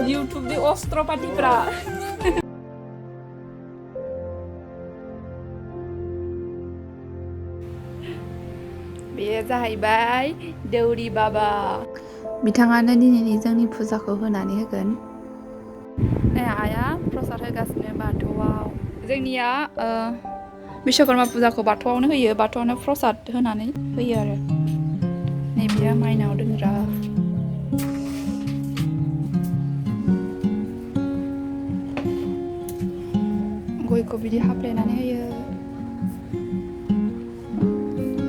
YouTube di Ostropatipra. बेयो जाहैबाय दौरि बाबा बिथाङानो दिनैनि जोंनि फुजाखौ होनानै होगोन आइया प्रसाद होगासिनो बाथौआव जोंनिया बिश्वकर्मा फुजाखौ बाथौआवनो होयो बाथौआवनो प्रसाद होनानै होयो आरो नैबेयो माइनाव दोनग्रा गयखौ बिदि हाफ्लेनानै होयो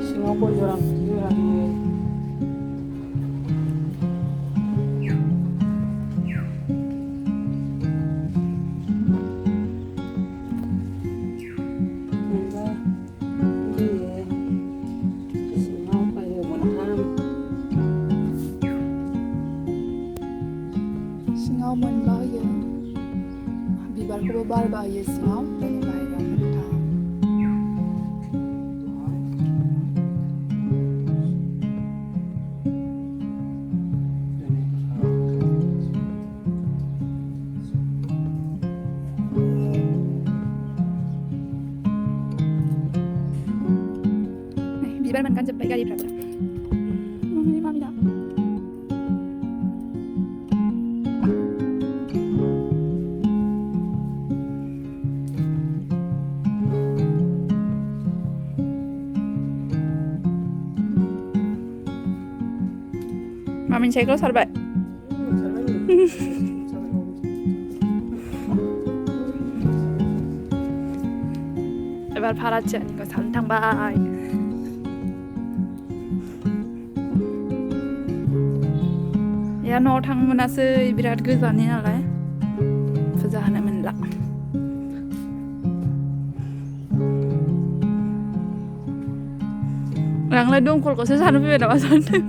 सिङाव गय जरा होयो सिङाव मोनबा होयो बिबारखौबो बारबा होयो सिङाव बाहेरायाव मोनथाम बिबार मोनगानजोब्बाय गारिफ्राबो मामिना मामिन साइकेल सारबाय एबार भाराथियानिखौ सारनो थांबाय या न'आव थांनो मोनासै बिराद गोजाननि नालाय फुजा होनो मोनला आंलाय दंखलखौसो सारनो फैबाय नामा सानदों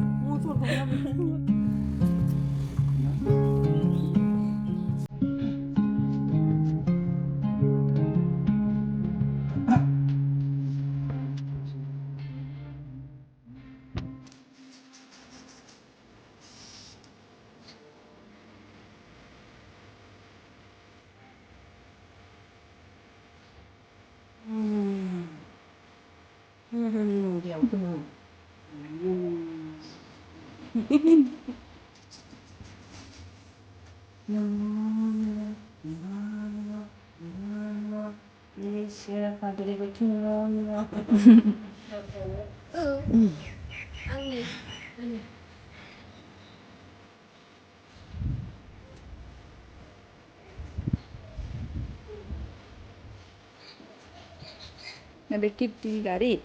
Ada kirti dari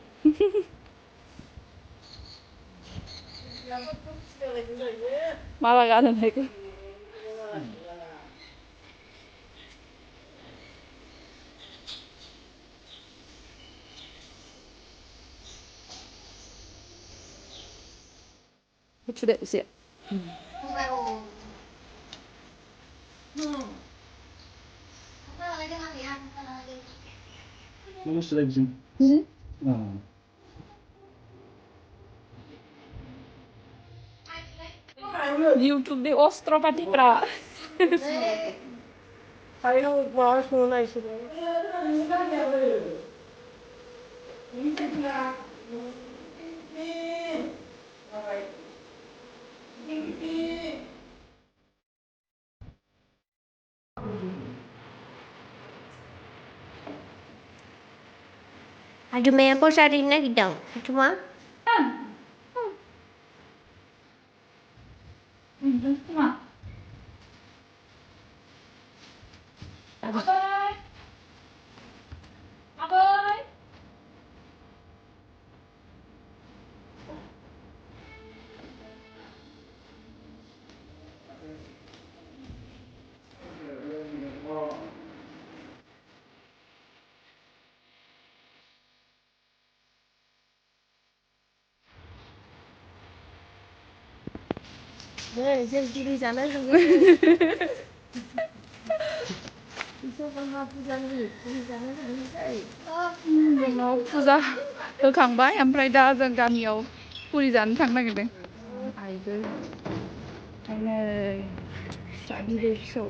malah gak ada lagi sudah usia sudah bisa. YouTube di Ostropatipra. Ayo bahas mulai sudah. Aduh, main apa sehari ini dong? Cuma? Cuma. Bye. Bye. Nih, jadi di sana juga. Bisa pernah puja nih, di sana juga. जोंनाव फुजा होखांबाय ओमफ्राय दा जों गामियाव पुरि जानो थांनो नागिरदों आइबो ओंखायनो फिसा गिदिर फिसौ